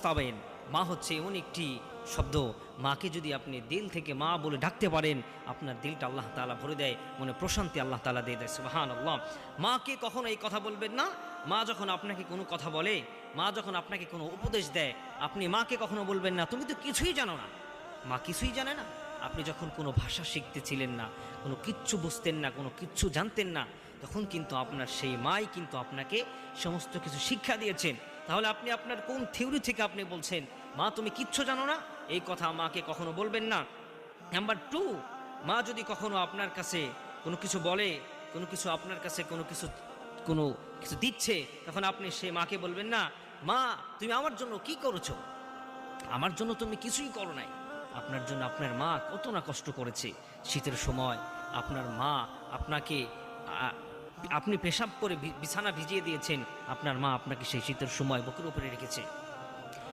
প্রস্তাবেন। মা হচ্ছে এমন একটি শব্দ, মাকে যদি আপনি দিল থেকে মা বলে ডাকতে পারেন, আপনার দিলটা আল্লাহ তাআলা ভরে দেয়, মনে প্রশান্তি আল্লাহ তাআলা দিয়ে দেয়। সুবহানাল্লাহ। মাকে কখনো এই কথা বলবেন না, মা যখন আপনাকে কোনো কথা বলে, মা যখন আপনাকে কোনো উপদেশ দেয়, আপনি মাকে কখনো বলবেন না তুমি তো কিছুই জানো না। মা কিছুই জানে না। আপনি যখন কোনো ভাষা শিখতেছিলেন না, কোনো কিচ্ছু বুঝতেন না, কোনো কিচ্ছু জানতেন না, তখন কিন্তু আপনার সেই মাই কিন্তু আপনাকে সমস্ত কিছু শিক্ষা দিয়েছেন। তাহলে আপনি আপনার কোন থিওরি থেকে আপনি বলছেন মা তুমি কিচ্ছু জানো না? এই কথা মাকে কখনো বলবেন না। নাম্বার টু, মা যদি কখনো আপনার কাছে কোনো কিছু বলে, কোনো কিছু আপনার কাছে কোনো কিছু দিচ্ছে, তখন আপনি সে মাকে বলবেন না মা তুমি আমার জন্য কি করেছো, আমার জন্য তুমি কিছুই করো নাই। আপনার জন্য আপনার মা কত না কষ্ট করেছে। শীতের সময় আপনার মা আপনাকে আপনি পেশাব করে বিছানা ভিজিয়ে দিয়েছেন, আপনার মা আপনাকে সেই শীতের সময় বুকের উপরে রেখেছে।